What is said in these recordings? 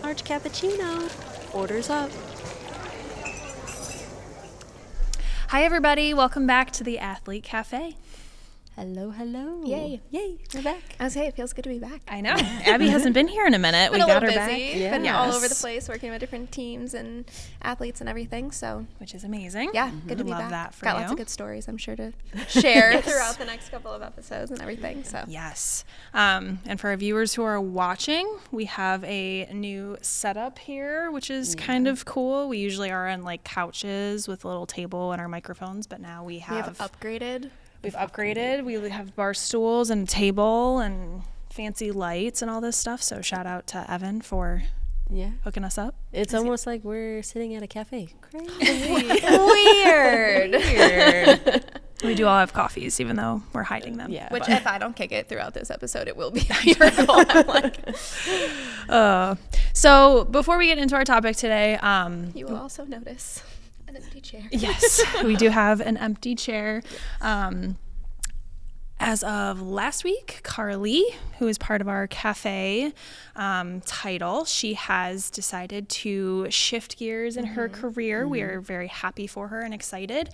Large cappuccino. Orders up. Hi, everybody. Welcome back to the Athlete Cafe. Hello, hello. Yay. Yay, we're back. I was saying, it feels good to be back. I know. Abby hasn't been here in a minute. We Been a got her little back. busy, Yeah. been all Yes. over the place, working with different teams and athletes and everything. So Which is amazing. yeah, good to be Love back. that for Got you. lots of good stories, I'm sure, to share Yes. throughout the next couple of episodes and everything. So Yes. And for our viewers who are watching, we have a new setup here, which is kind of cool. We usually are on like couches with a little table and our microphones, but now we we have have upgraded. we've upgraded. We have bar stools and a table and fancy lights and all this stuff. So shout out to Evan for Yeah. hooking us up. It's almost like we're sitting at a cafe. Crazy. Weird. We do all have coffees, even though we're hiding them. Yeah. Which, if I don't kick it throughout this episode, it will be a miracle. I'm like, So before we get into our topic today, you will also notice an empty chair. yes, we do have an empty chair. As of last week, Carly, who is part of our cafe title, she has decided to shift gears in her career. We are very happy for her and excited.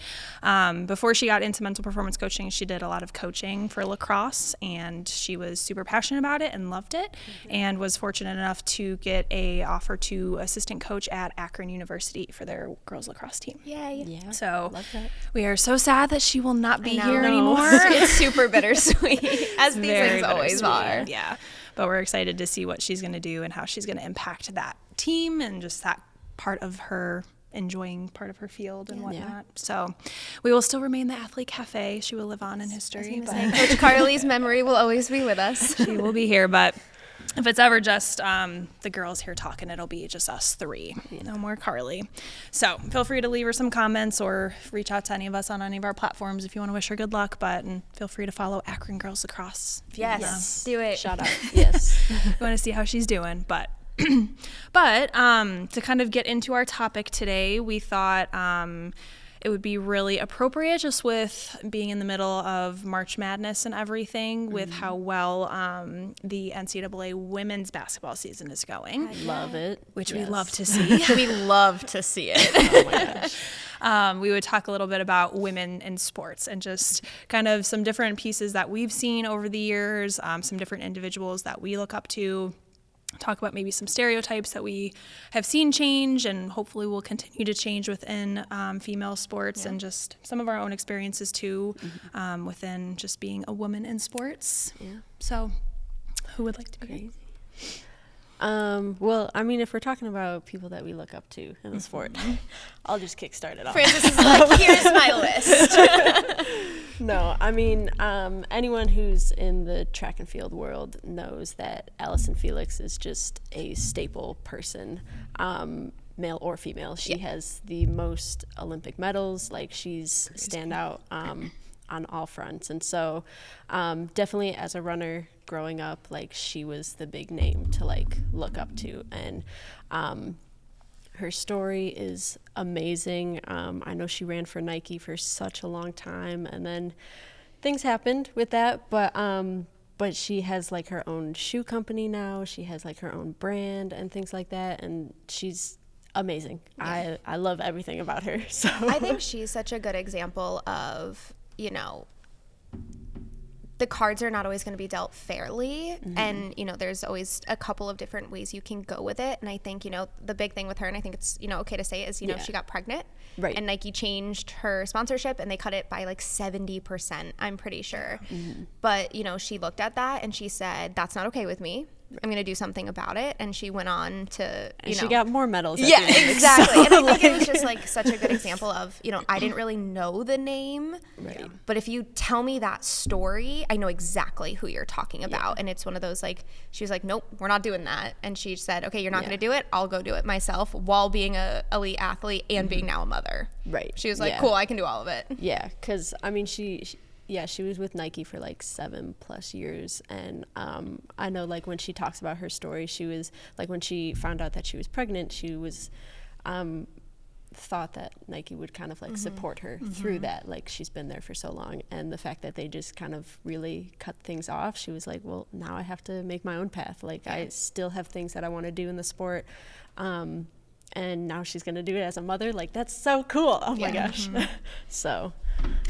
Before she got into mental performance coaching, she did a lot of coaching for lacrosse, and she was super passionate about it and loved it, and was fortunate enough to get a offer to assistant coach at Akron University for their girls lacrosse team. Yay. Yeah. So Love that. we are so sad that she will not be know. here No. anymore. It's super bittersweet, as these Very things always bittersweet. are. Yeah. But we're excited to see what she's going to do and how she's going to impact that team and just that part of her enjoying part of her field and whatnot. So we will still remain the Athlete Cafe. She will live on in history, but Coach Carly's memory will always be with us. she will be here. But if it's ever just the girls here talking, it'll be just us three. No more Carly. So feel free to leave her some comments or reach out to any of us on any of our platforms if you want to wish her good luck. And feel free to follow Akron Girls Lacrosse. if you Yes, do it. Shout out. Yes. want to see how she's doing. But to kind of get into our topic today, we thought it would be really appropriate, just with being in the middle of March Madness and everything, with how well the NCAA women's basketball season is going, Love it. which we love to see. We love to see it. Oh my gosh. We would talk a little bit about women in sports and just kind of some different pieces that we've seen over the years, some different individuals that we look up to. Talk about maybe some stereotypes that we have seen change and hopefully will continue to change within female sports, and just some of our own experiences too, within just being a woman in sports. Yeah. So who would like to begin? Crazy. Well, I mean, if we're talking about people that we look up to in the sport, I'll just kickstart it off. Francis is like, here's my list. No, I mean, anyone who's in the track and field world knows that Allison Felix is just a staple person, male or female. She has the most Olympic medals. Like, she's standout on all fronts. And so definitely as a runner growing up, like, she was the big name to like look up to. And her story is amazing. I know she ran for Nike for such a long time, and then things happened with that. But she has like her own shoe company now. She has like her own brand and things like that, and she's amazing. I love everything about her. So I think she's such a good example of, you know, the cards are not always going to be dealt fairly. And, you know, there's always a couple of different ways you can go with it. And I think, you know, the big thing with her, and I think it's, you know, okay to say, is, you know, she got pregnant. Right. And Nike changed her sponsorship and they cut it by like 70%, I'm pretty sure. But, you know, she looked at that and she said, that's not okay with me. I'm going to do something about it. And she went on to, you know. she got more medals. at Yeah, the end, exactly. so, And I think it was just like such a good example of, you know, I didn't really know the name, Right. but if you tell me that story, I know exactly who you're talking about. And it's one of those, like, she was like, nope, we're not doing that. And she said, okay, you're not going to do it. I'll go do it myself, while being a elite athlete and being now a mother. Right. She was like, Yeah. cool, I can do all of it. Yeah, because I mean, she was with Nike for like 7+ years, and I know, like, when she talks about her story, she was like, when she found out that she was pregnant, she was thought that Nike would kind of like support her through that. Like, she's been there for so long, and the fact that they just kind of really cut things off, she was like, well, now I have to make my own path. Like, I still have things that I want to do in the sport. And now she's going to do it as a mother. Like, that's so cool. Oh my gosh. So,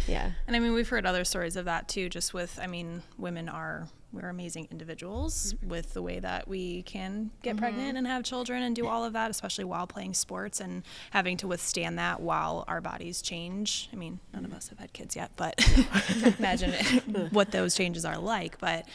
yeah. And I mean, we've heard other stories of that too, just with, I mean, we're amazing individuals with the way that we can get pregnant and have children and do all of that, especially while playing sports and having to withstand that while our bodies change. I mean, none of us have had kids yet, but imagine what those changes are like. But,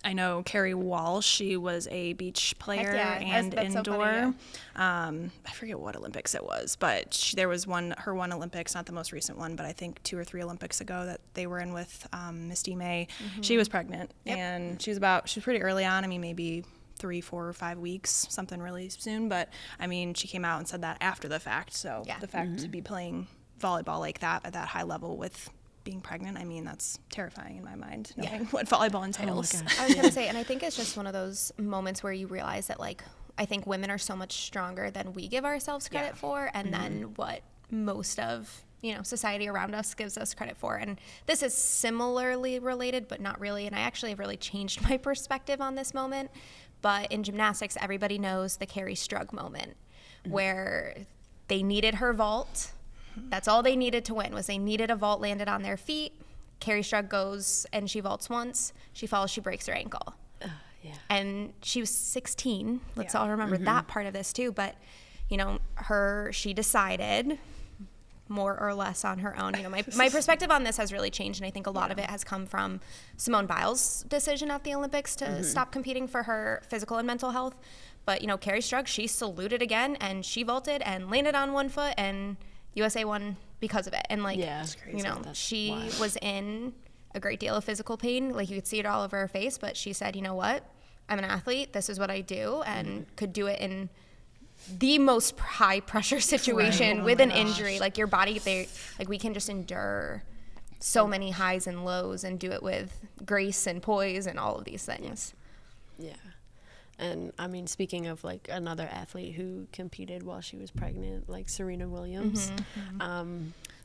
I know Carrie Walsh, she was a beach player and that's indoor. So funny, I forget what Olympics it was, but there was her one Olympics, not the most recent one, but I think 2 or 3 Olympics ago that they were in with Misty May. She was pregnant, and she was pretty early on. I mean, maybe 3, 4, or 5 weeks, something really soon. But I mean, she came out and said that after the fact. So the fact to be playing volleyball like that at that high level with being pregnant, I mean, that's terrifying in my mind, knowing what volleyball entails. I was going to say, and I think it's just one of those moments where you realize that, like, I think women are so much stronger than we give ourselves credit for, and then what most of, you know, society around us gives us credit for. And this is similarly related, but not really. And I actually have really changed my perspective on this moment. But in gymnastics, everybody knows the Carrie Strug moment, where they needed her vault. That's all they needed to win, was they needed a vault landed on their feet. Carrie Strug goes and she vaults once. She falls, she breaks her ankle. And she was 16. Let's all remember that part of this too. But, you know, she decided more or less on her own. You know, my perspective on this has really changed, and I think a lot of it has come from Simone Biles' decision at the Olympics to stop competing for her physical and mental health. But, you know, Carrie Strug, she saluted again, and she vaulted and landed on one foot, and USA won because of it. And, like, you know, she was in a great deal of physical pain. Like, you could see it all over her face, but she said, you know what? I'm an athlete. This is what I do, and could do it in the most high pressure situation with an injury. Like, your body, we can just endure so many highs and lows and do it with grace and poise and all of these things. Yeah. And I mean, speaking of like another athlete who competed while she was pregnant, like Serena Williams.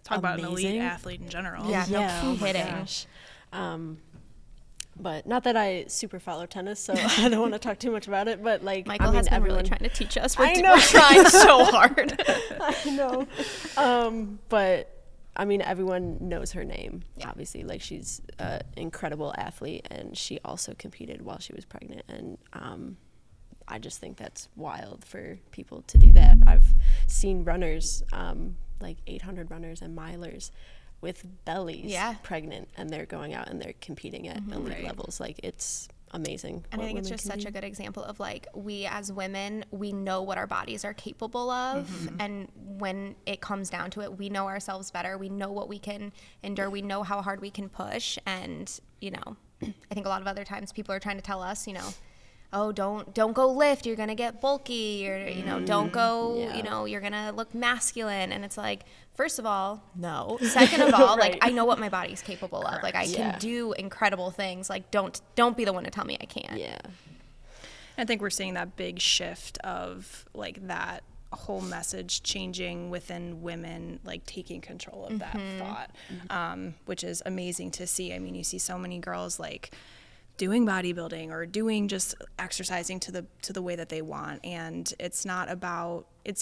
Talk about an elite athlete in general. Yeah, no oh my kidding. gosh. But not that I super follow tennis, so I don't want to talk too much about it. But like, Michael I mean, has been everyone really trying to teach us. I know. We're trying so hard. I know. But I mean, everyone knows her name, obviously. Like, she's an incredible athlete, and she also competed while she was pregnant. And I just think that's wild for people to do that. I've seen runners, like 800 runners and milers with bellies pregnant, and they're going out and they're competing at elite levels. Like, it's amazing. And I think it's just such a good example of, like, we as women, we know what our bodies are capable of. And when it comes down to it, we know ourselves better. We know what we can endure. We know how hard we can push. And, you know, I think a lot of other times people are trying to tell us, you know, oh, don't go lift, you're gonna get bulky, or, you know, don't go, you know, you're gonna look masculine. And it's like, first of all, no. Second of all, like, I know what my body's capable of. Like, I can do incredible things. Like, don't be the one to tell me I can't. I think we're seeing that big shift of, like, that whole message changing within women, like, taking control of that thought, which is amazing to see. I mean, you see so many girls, like, doing bodybuilding or doing just exercising to the way that they want, and it's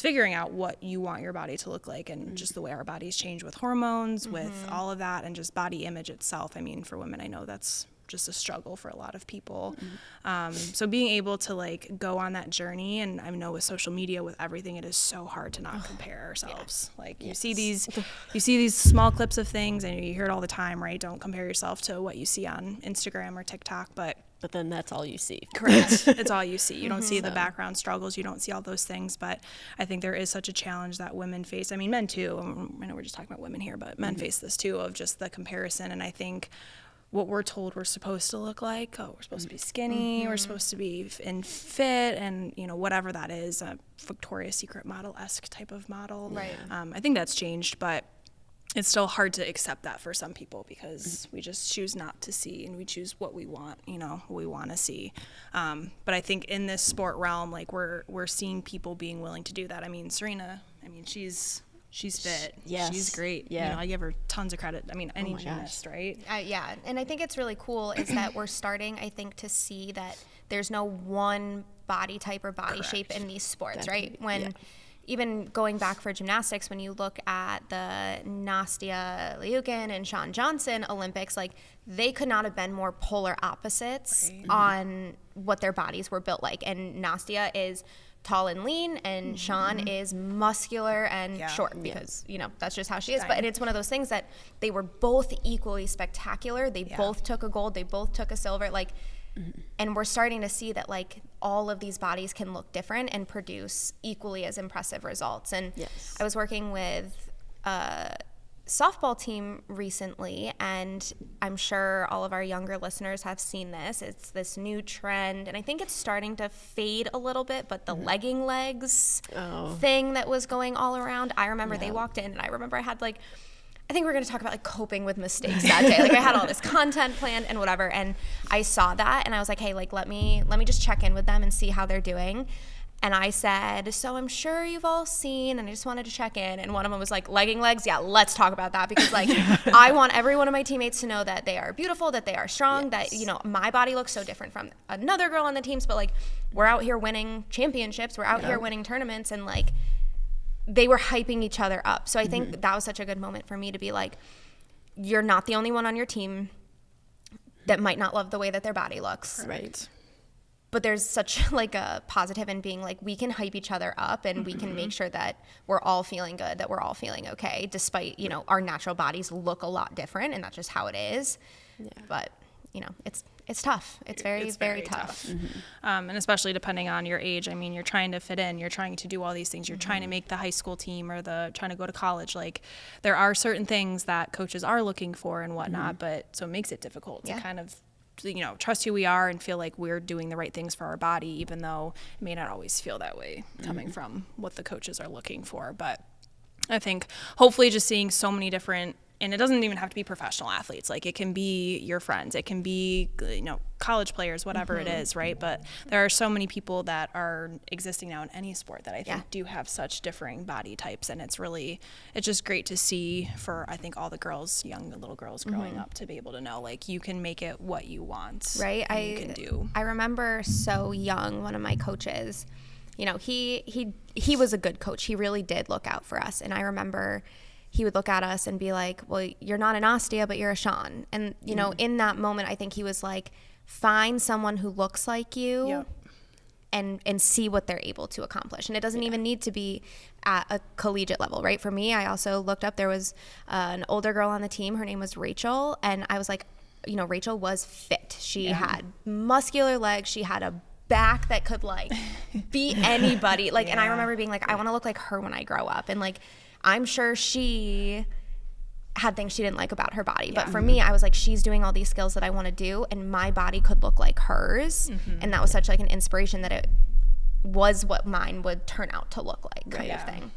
figuring out what you want your body to look like, and just the way our bodies change with hormones, with all of that, and just body image itself. I mean, for women, I know that's just a struggle for a lot of people. So being able to, like, go on that journey, and I know with social media, with everything, it is so hard to not compare ourselves. Like, you see these small clips of things, and you hear it all the time, right? Don't compare yourself to what you see on Instagram or TikTok, but then that's all you see. Correct. It's all you see. You don't see the background struggles. You don't see all those things. But I think there is such a challenge that women face. I mean, men too. I know we're just talking about women here, but men face this too, of just the comparison. And I think what we're told we're supposed to look like, we're supposed to be skinny, we're supposed to be fit, and, you know, whatever that is, a Victoria's Secret model-esque type of model. Right. I think that's changed, but it's still hard to accept that for some people, because we just choose not to see, and we choose what we want, you know, what we want to see. But I think in this sport realm, like, we're seeing people being willing to do that. I mean, Serena I mean, she's fit. Yes. She's great. Yeah. You know, I give her tons of credit. I mean, any my gosh. gymnast, right? Yeah, and I think it's really cool is that we're starting, I think, to see that there's no one body type or body shape in these sports, right? When even going back for gymnastics, when you look at the Nastia Liukin and Shawn Johnson Olympics, like they could not have been more polar opposites on what their bodies were built like. And Nastia is tall and lean, and Shawn is muscular and short because, you know, that's just how she is. But it's one of those things that they were both equally spectacular. They both took a gold. They both took a silver. Like, and we're starting to see that, like, all of these bodies can look different and produce equally as impressive results. And I was working with a softball team recently, and I'm sure all of our younger listeners have seen this. It's this new trend, and I think it's starting to fade a little bit, but the legging legs thing that was going all around, I remember they walked in, and I remember I had, like, I think we're going to talk about like coping with mistakes that day. Like I had all this content planned and whatever, and I saw that and I was like, hey, like let me just check in with them and see how they're doing. And I said, so I'm sure you've all seen, and I just wanted to check in. And one of them was like, legging legs? Yeah, let's talk about that, because like I want every one of my teammates to know that they are beautiful, that they are strong, that, you know, my body looks so different from another girl on the teams, but like we're out here winning championships, we're out here winning tournaments, and like they were hyping each other up. So I think that was such a good moment for me to be like, you're not the only one on your team that might not love the way that their body looks. Right. But there's such like a positive in being like, we can hype each other up, and we can make sure that we're all feeling good, that we're all feeling okay, despite, you know, our natural bodies look a lot different, and that's just how it is. Yeah. But, you know, it's tough. It's very tough. And especially depending on your age. I mean, you're trying to fit in, you're trying to do all these things, you're trying to make the high school team or trying to go to college. Like there are certain things that coaches are looking for and whatnot, but so it makes it difficult to kind of, you know, trust who we are and feel like we're doing the right things for our body, even though it may not always feel that way coming from what the coaches are looking for. But I think hopefully just seeing so many different, and it doesn't even have to be professional athletes. Like it can be your friends, it can be, you know, college players, whatever it is, right? But there are so many people that are existing now in any sport that I think do have such differing body types, and it's just great to see for, I think, all the girls, young little girls growing up, to be able to know like you can make it what you want, right? You can do. I remember so young, one of my coaches, you know, he was a good coach. He really did look out for us, and I remember he would look at us and be like, well, you're not an Nastia, but you're a Shawn. And, you know, in that moment, I think he was like, find someone who looks like you and see what they're able to accomplish. And it doesn't even need to be at a collegiate level, right? For me, I also looked up, there was an older girl on the team. Her name was Rachel. And I was like, you know, Rachel was fit. She had muscular legs. She had a back that could like beat anybody. Like, and I remember being like, I want to look like her when I grow up. And like, I'm sure she had things she didn't like about her body. But for me, I was like, she's doing all these skills that I want to do, and my body could look like hers. And that was such like an inspiration that it was what mine would turn out to look like, kind of thing.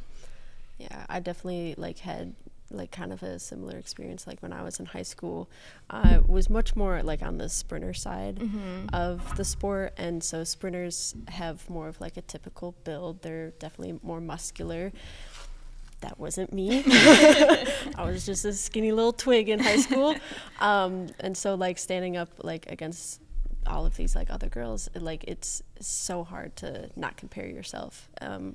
Yeah, I definitely like had like kind of a similar experience. Like when I was in high school, I was much more like on the sprinter side of the sport, and so sprinters have more of like a typical build. They're definitely more muscular. That wasn't me. I was just a skinny little twig in high school. And so like standing up like against all of these like other girls, it's so hard to not compare yourself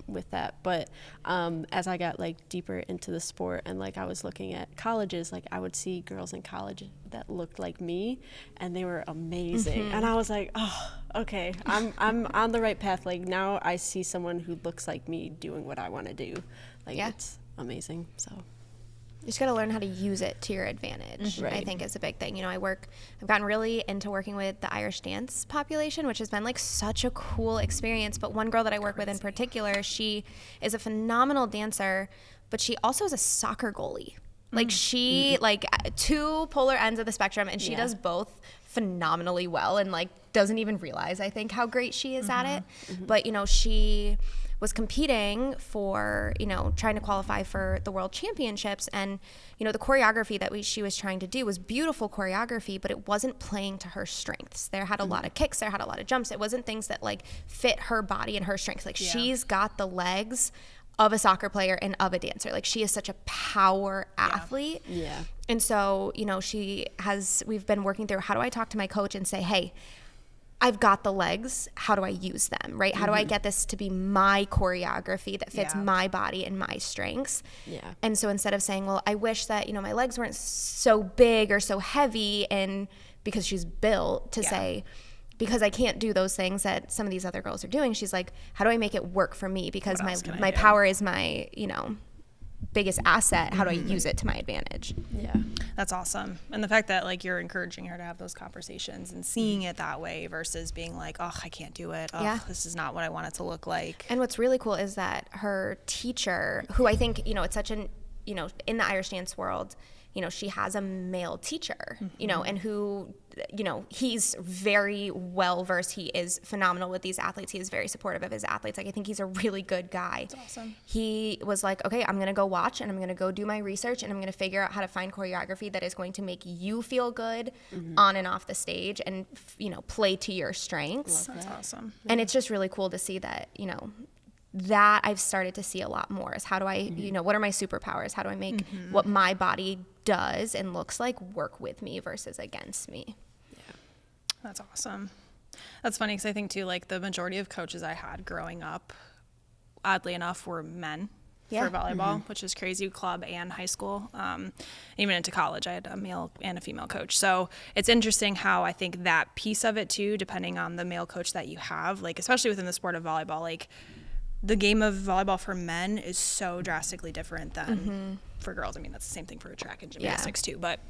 with that. But as I got like deeper into the sport and like I was looking at colleges, like I would see girls in college that looked like me, and they were amazing. And I was like, oh, okay, I'm on the right path. Like now I see someone who looks like me doing what I want to do. Like it's amazing. So you just got to learn how to use it to your advantage. I think is a big thing. You know, I've gotten really into working with the Irish dance population, which has been like such a cool experience. But one girl that I work with in particular, she is a phenomenal dancer, but she also is a soccer goalie. Like she like two polar ends of the spectrum, and she does both phenomenally well, and like doesn't even realize, I think, how great she is at it. But, you know, she was competing for, you know, trying to qualify for the World Championships, and, you know, the choreography that she was trying to do was beautiful choreography, but it wasn't playing to her strengths. There had a lot of kicks, there had a lot of jumps. It wasn't things that like fit her body and her strengths. Like she's got the legs of a soccer player and of a dancer. Like, she is such a power athlete. Yeah. And so, you know, we've been working through, how do I talk to my coach and say, hey, I've got the legs, how do I use them, right? How do I get this to be my choreography that fits my body and my strengths? Yeah. And so instead of saying, well, I wish that, you know, my legs weren't so big or so heavy, and because she's built, to say, because I can't do those things that some of these other girls are doing, she's like, how do I make it work for me? Because my power is my, you know, biggest asset. How do I use it to my advantage? Yeah. That's awesome. And the fact that like you're encouraging her to have those conversations and seeing it that way versus being like, oh, I can't do it. Oh, this is not what I want it to look like. And what's really cool is that her teacher, who I think, you know, it's such an, you know, in the Irish dance world, you know, she has a male teacher, you know, and who, you know, he's very well versed. He is phenomenal with these athletes. He is very supportive of his athletes. Like, I think he's a really good guy. That's awesome. He was like, okay, I'm going to go watch and I'm going to go do my research and I'm going to figure out how to find choreography that is going to make you feel good on and off the stage and, you know, play to your strengths. That's awesome. And it's just really cool to see that, you know, that I've started to see a lot more is how do I, you know, what are my superpowers? How do I make what my body does and looks like work with me versus against me? Yeah. That's awesome. That's funny because I think too, like the majority of coaches I had growing up, oddly enough, were men for volleyball, which is crazy, club and high school. Even into college, I had a male and a female coach. So it's interesting how I think that piece of it too, depending on the male coach that you have, like especially within the sport of volleyball, like the game of volleyball for men is so drastically different than for girls. I mean, that's the same thing for track and gymnastics too, but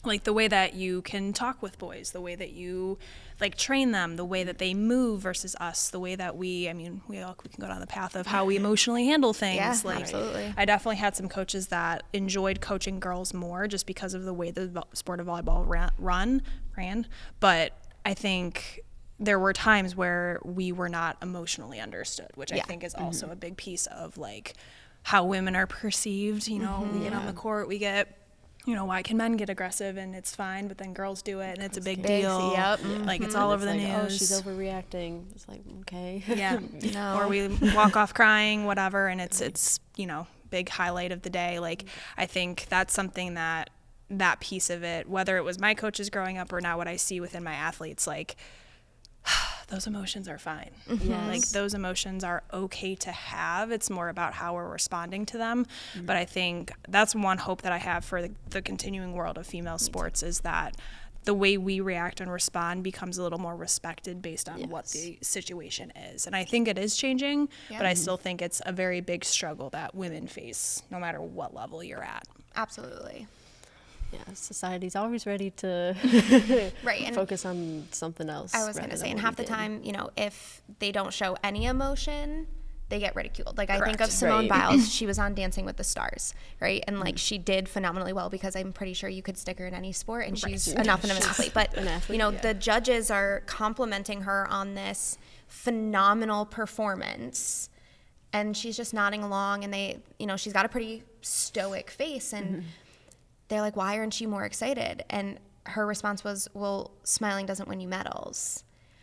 like the way that you can talk with boys, the way that you like train them, the way that they move versus us, the way that we can go down the path of how we emotionally handle things. Yeah, like, absolutely. I definitely had some coaches that enjoyed coaching girls more just because of the way the sport of volleyball ran. But I think there were times where we were not emotionally understood, which I think is also a big piece of like how women are perceived. You know, we get on the court, we get, you know, why can men get aggressive and it's fine, but then girls do it and it's a big deal. Like it's all over the news. Oh, she's overreacting. It's like, okay. Yeah. Or we walk off crying, whatever, and it's you know, big highlight of the day. Like I think that's something that piece of it, whether it was my coaches growing up or now what I see within my athletes, like those emotions are fine. Yes. Like those emotions are okay to have. It's more about how we're responding to them. But I think that's one hope that I have for the continuing world of female sports is that the way we react and respond becomes a little more respected based on what the situation is. And I think it is changing, but I still think it's a very big struggle that women face no matter what level you're at. Absolutely. Yeah, society's always ready to and focus on something else. I was going to say, and half the time, you know, if they don't show any emotion, they get ridiculed. Like I think of Simone Biles, she was on Dancing with the Stars, right? And like she did phenomenally well because I'm pretty sure you could stick her in any sport and she's enough of an athlete. But, you know, the judges are complimenting her on this phenomenal performance and she's just nodding along and they, you know, she's got a pretty stoic face and they're like, why aren't you more excited? And her response was, well, smiling doesn't win you medals.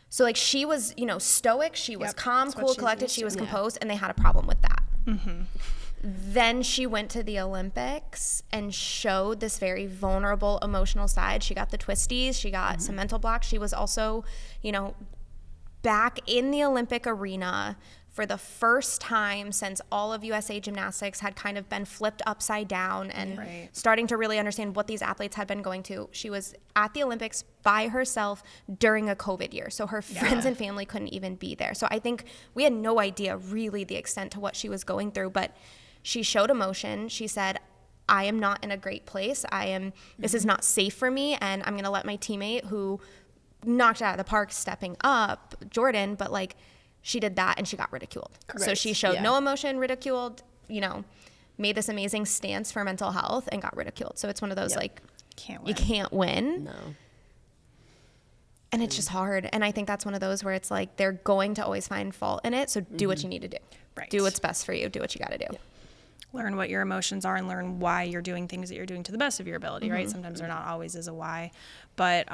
So like she was, you know, stoic, she was calm, cool, collected, she was composed, and they had a problem with that. Then she went to the Olympics and showed this very vulnerable, emotional side. She got the twisties, she got some mental blocks. She was also, you know, back in the Olympic arena for the first time since all of USA Gymnastics had kind of been flipped upside down and starting to really understand what these athletes had been going to. She was at the Olympics by herself during a COVID year. So her friends and family couldn't even be there. So I think we had no idea really the extent to what she was going through, but she showed emotion. She said, I am not in a great place. This is not safe for me. And I'm going to let my teammate who knocked it out of the park stepping up, Jordan, but like, she did that and she got ridiculed. So she showed no emotion, ridiculed, you know, made this amazing stance for mental health and got ridiculed. So it's one of those like, you can't win. No. And it's just hard. And I think that's one of those where it's like, they're going to always find fault in it. So do what you need to do. Do what's best for you. Do what you got to do. Learn what your emotions are and learn why you're doing things that you're doing to the best of your ability, right? Sometimes they're not always as a why. But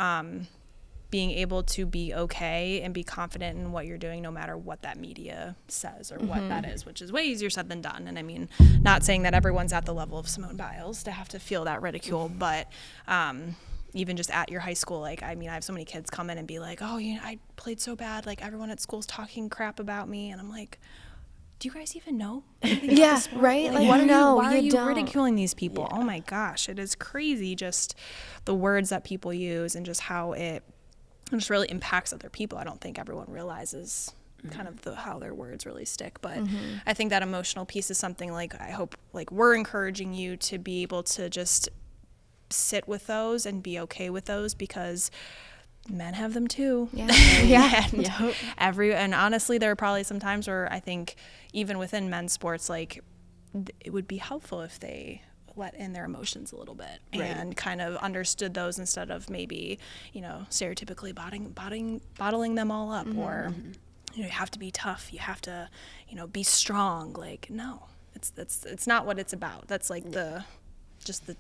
being able to be okay and be confident in what you're doing, no matter what that media says or what that is, which is way easier said than done. And I mean, not saying that everyone's at the level of Simone Biles to have to feel that ridicule, but even just at your high school, like, I mean, I have so many kids come in and be like, oh, you know, I played so bad, like everyone at school's talking crap about me, and I'm like, do you guys even know anything about Yeah, the sport? right? Like, Like, no, why are you you don't. ridiculing these people? Oh my gosh, it is crazy, just the words that people use and just how it just really impacts other people. I don't think everyone realizes kind of how their words really stick, but I think that emotional piece is something, like, I hope, like, we're encouraging you to be able to just sit with those and be okay with those, because men have them too. Yeah. And honestly, there are probably some times where I think even within men's sports, like, it would be helpful if they let in their emotions a little bit and kind of understood those, instead of maybe, you know, stereotypically bottling them all up, or, you know, you have to be tough, you have to, you know, be strong. Like, no, it's not what it's about. That's like just the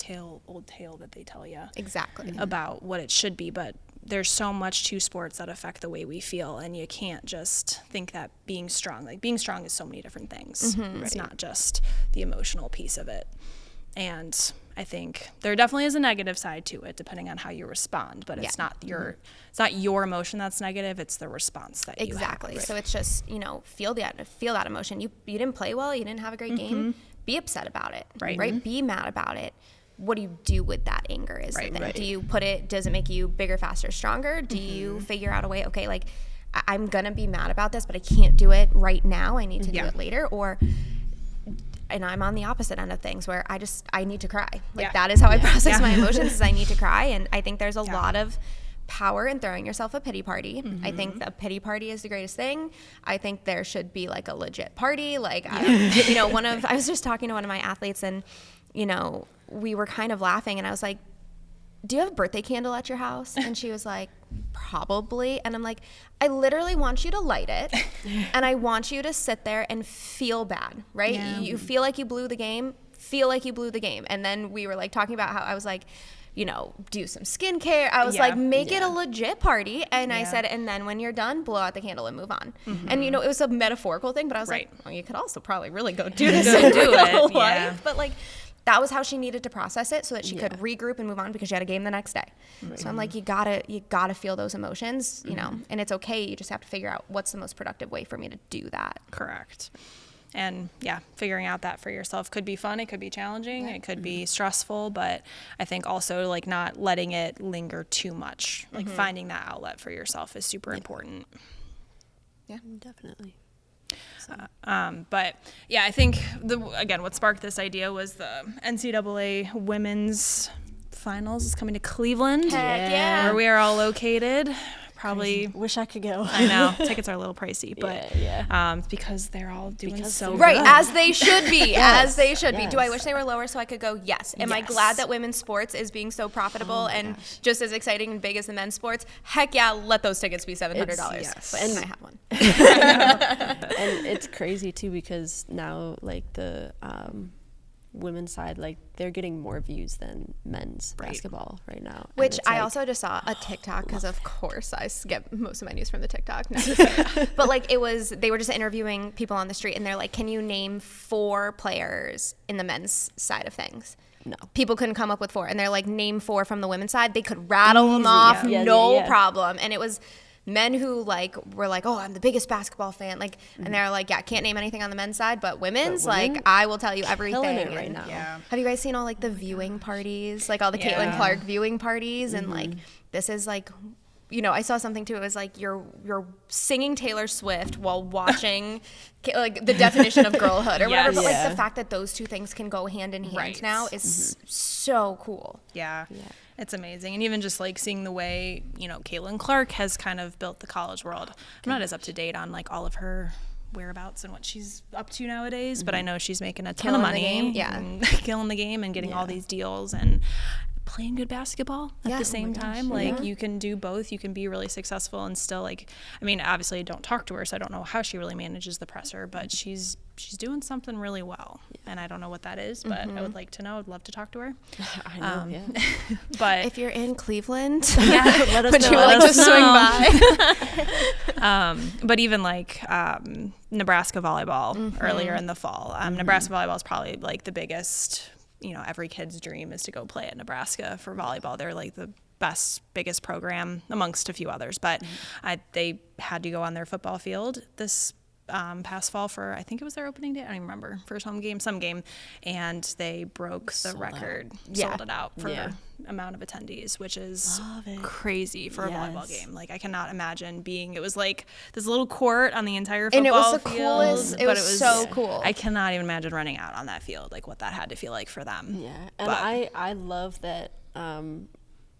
old tale that they tell you Exactly. about what it should be. But there's so much to sports that affect the way we feel, and you can't just think that being strong is so many different things. It's not just the emotional piece of it. And I think there definitely is a negative side to it, depending on how you respond, but it's not your emotion that's negative, it's the response that you have. Exactly. So it's just, you know, feel that emotion. You didn't play well, you didn't have a great game, be upset about it, right? Be mad about it. What do you do with that anger is the thing. Do you does it make you bigger, faster, stronger? Do you figure out a way, okay, like, I'm going to be mad about this, but I can't do it right now. I need to do it later. And I'm on the opposite end of things, where I need to cry. Like, that is how I process my emotions, is I need to cry. And I think there's a lot of power in throwing yourself a pity party. I think a pity party is the greatest thing. I think there should be, like, a legit party. Like, you know, I was just talking to one of my athletes, and, you know, we were kind of laughing, and I was like, do you have a birthday candle at your house? And she was like, probably. And I'm like, I literally want you to light it, and I want you to sit there and feel bad, right? You feel like you blew the game, And then we were, like, talking about how I was like, you know, do some skincare. I was like, make it a legit party. And I said, and then when you're done, blow out the candle and move on. And, you know, it was a metaphorical thing, but I was like, well, you could also probably really go do this in real life. But, like, that was how she needed to process it, so that she could regroup and move on, because she had a game the next day. So I'm like, you gotta feel those emotions, you know, and it's okay. You just have to figure out what's the most productive way for me to do that. Correct. And figuring out that for yourself could be fun. It could be challenging. It could be stressful, but I think also, like, not letting it linger too much, like finding that outlet for yourself is super important. Yeah, definitely. So. But I think what sparked this idea was the NCAA women's finals is coming to Cleveland, where we are all located. Probably wish I could go. I know tickets are a little pricey, but it's because they're all doing so right good. as they should be. As they should be. Do I wish they were lower so I could go? Yes. Am I glad that women's sports is being so profitable and just as exciting and big as the men's sports? Heck yeah, let those tickets be $700. And I have one. And it's crazy too, because now, like, the women's side, like, they're getting more views than men's basketball right now. Which I also just saw a TikTok, because of course I get most of my news from the TikTok. But, like, they were just interviewing people on the street, and they're like, can you name 4 players in the men's side of things? No. People couldn't come up with 4. And they're like, name 4 from the women's side. They could rattle them off, no problem. And it was men who, like, were like, oh, I'm the biggest basketball fan, like, and they're like, can't name anything on the men's side, but women's, like, I will tell you everything. Killing it right now. Have you guys seen all, like, the viewing parties, like all the Caitlin Clark viewing parties, and like, this is like, you know, I saw something too. It was like you're singing Taylor Swift while watching like the definition of girlhood or whatever. But like the fact that those two things can go hand in hand now is so cool. Yeah. It's amazing. And even just like seeing the way, you know, Caitlin Clark has kind of built the college world. I'm not as up to date on like all of her whereabouts and what she's up to nowadays, but I know she's making a ton of money, and killing the game and getting all these deals. And playing good basketball at Yeah. the Oh same my gosh. time. Like you can do both. You can be really successful and still obviously I don't talk to her, so I don't know how she really manages the presser, but she's doing something really well. And I don't know what that is, but I would like to know. I'd love to talk to her. I know, yeah. But If you're in Cleveland, Let us would know. you Let like to us swing know. by? but even Nebraska volleyball earlier in the fall. Nebraska volleyball is probably like the biggest, every kid's dream is to go play at Nebraska for volleyball. They're like the biggest program amongst a few others, but they had to go on their football field this past fall for, I think it was their opening day. I don't even remember, first home game, some game, and they broke the record, sold it out for amount of attendees, which is crazy for a volleyball game. Like I cannot imagine it was like this little court on the entire football And it was the field, coolest. It but was so cool. I cannot even imagine running out on that field, like what that had to feel like for them. Yeah, and I love that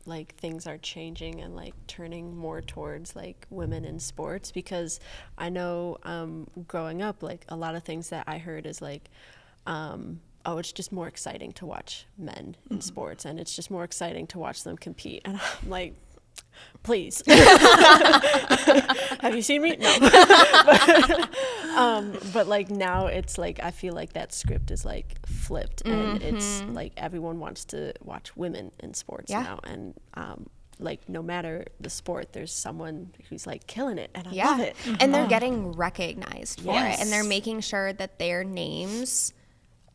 like things are changing and like turning more towards like women in sports, because I know growing up, like a lot of things that I heard is like oh, it's just more exciting to watch men in sports, and it's just more exciting to watch them compete. And I'm like, please. Have you seen me? No. But like now it's like, I feel like that script is like flipped, and it's like everyone wants to watch women in sports now. And like no matter the sport, there's someone who's like killing it, and I love it. And they're getting recognized for it, and they're Yes. making sure that their names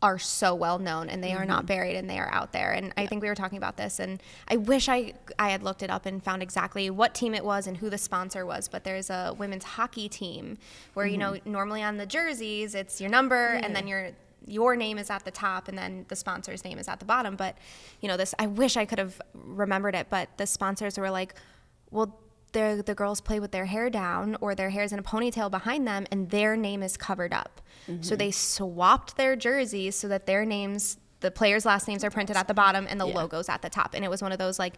are so well known and they are not buried and they are out there. And I think we were talking about this, and I wish I had looked it up and found exactly what team it was and who the sponsor was, but there's a women's hockey team where normally on the jerseys it's your number and then your name is at the top and then the sponsor's name is at the bottom. But this, I wish I could have remembered it, but the sponsors were like, well, the girls play with their hair down or their hair's in a ponytail behind them and their name is covered up. So they swapped their jerseys so that their names, the players' last names are printed at the bottom and the logo's at the top. And it was one of those like,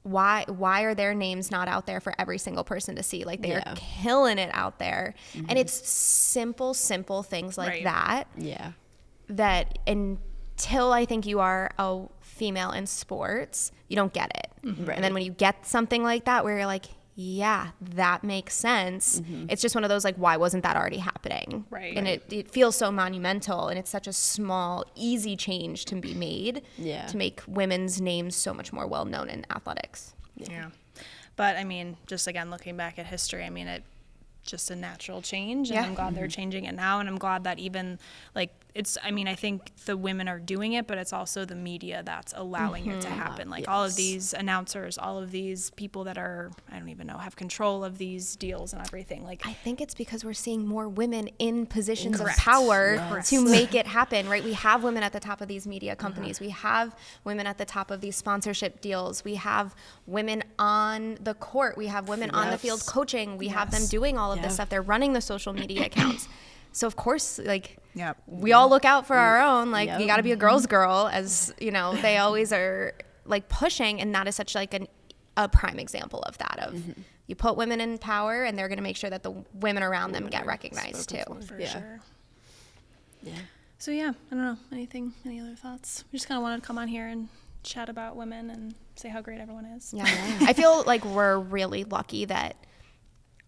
why are their names not out there for every single person to see? Like they're killing it out there. And it's simple things like that. Yeah. That until I think you are a female in sports, you don't get it. And then when you get something like that where you're like, yeah, that makes sense. It's just one of those like, why wasn't that already happening? Right. And it feels so monumental, and it's such a small, easy change to be made to make women's names so much more well known in athletics. Yeah. But I mean, just again, looking back at history, I mean, it just a natural change, and I'm glad they're changing it now. And I'm glad that even like I think the women are doing it, but it's also the media that's allowing it to happen. Like all of these announcers, all of these people that are, I don't even know, have control of these deals and everything. Like I think it's because we're seeing more women in positions Correct. of power Yes. to make it happen, right? We have women at the top of these media companies. We have women at the top of these sponsorship deals. We have women on the court. We have women on the field coaching. We have them doing all of this stuff. They're running the social media accounts. So of course, like we all look out for our own, like you got to be a girl's girl, as they always are like pushing. And that is such like a prime example of that, of you put women in power and they're going to make sure that the women around them get recognized too. for sure. Yeah. So yeah, I don't know. Any other thoughts? We just kind of wanted to come on here and chat about women and say how great everyone is. Yeah. I feel like we're really lucky that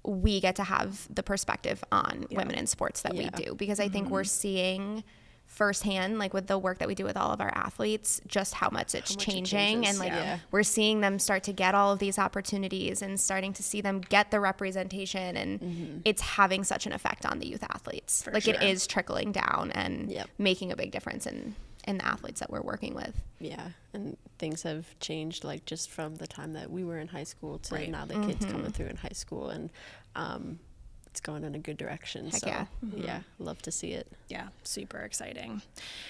we get to have the perspective on women in sports that we do, because I think we're seeing firsthand, like with the work that we do with all of our athletes, just how much it's changing. And like we're seeing them start to get all of these opportunities and starting to see them get the representation, and it's having such an effect on the youth athletes. Like it is trickling down and making a big difference in the athletes that we're working with. Yeah, and things have changed, like just from the time that we were in high school to now the kids coming through in high school, and it's going in a good direction. Heck so yeah, love to see it. Yeah, super exciting.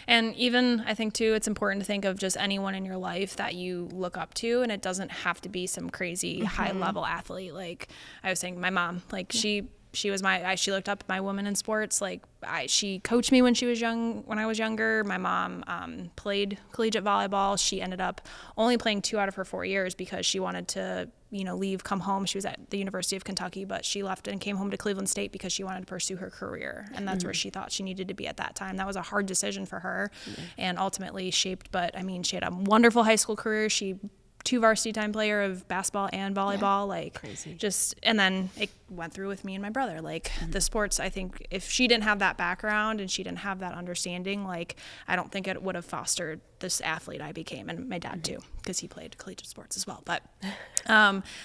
And even I think too, it's important to think of just anyone in your life that you look up to, and it doesn't have to be some crazy high level athlete. Like I was saying, my mom, like she she was she looked up my woman in sports. Like she coached me when I was younger. My mom played collegiate volleyball. She ended up only playing 2 out of her 4 years because she wanted to, leave, come home. She was at the University of Kentucky, but she left and came home to Cleveland State because she wanted to pursue her career. And that's where she thought she needed to be at that time. That was a hard decision for her and ultimately shaped, but I mean, she had a wonderful high school career. She 2 varsity time player of basketball and volleyball, Crazy. and then it went through with me and my brother. Like the sports, I think if she didn't have that background and she didn't have that understanding, like I don't think it would have fostered this athlete I became, and my dad too, because he played collegiate sports as well. But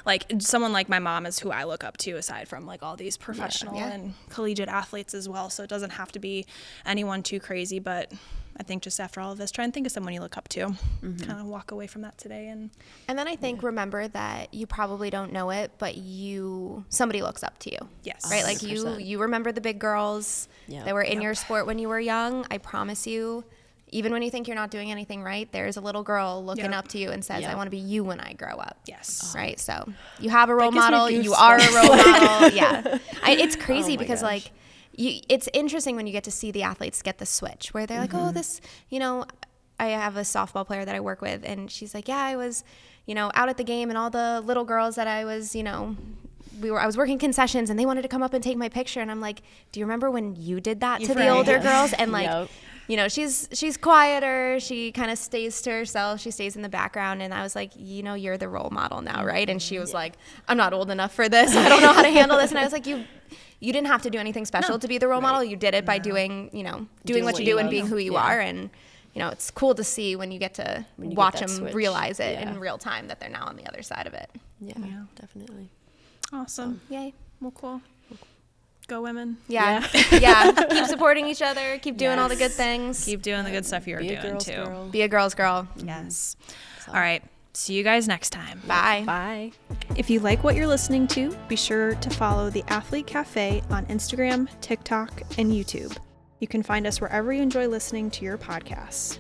like someone like my mom is who I look up to, aside from like all these professional and collegiate athletes as well. So it doesn't have to be anyone too crazy, but I think just after all of this, try and think of someone you look up to. Kind of walk away from that today. And then I think remember that you probably don't know it, but somebody looks up to you. Yes. Right? Like 100%. you remember the big girls that were in your sport when you were young. I promise you, even when you think you're not doing anything right, there's a little girl looking up to you and says, I want to be you when I grow up. Yes. Right? So you have a role gives me model. You are a role model. Yeah. It's crazy Oh my because gosh. like, it's interesting when you get to see the athletes get the switch where they're like, oh, this, I have a softball player that I work with, and she's like, yeah, I was, out at the game, and all the little girls that I was, I was working concessions, and they wanted to come up and take my picture, and I'm like, do you remember when you did that to the older girls? And like, she's quieter. She kind of stays to herself. She stays in the background. And I was like, you're the role model now, right? And she was like, I'm not old enough for this. I don't know how to handle this. And I was like, you didn't have to do anything special to be the role model. You did it by doing what you do and being who you are. And, it's cool to see when you get to watch them realize it in real time that they're now on the other side of it. Yeah, definitely. Awesome. Yay. Well, cool. Go women. Yeah. Yeah. Keep supporting each other. Keep doing all the good things. Keep doing the good stuff you're Be a doing girl's too. girl. Be a girl's girl. Yes. All right. See you guys next time. Bye. Bye. If you like what you're listening to, be sure to follow the Athlete Cafe on Instagram, TikTok, and YouTube. You can find us wherever you enjoy listening to your podcasts.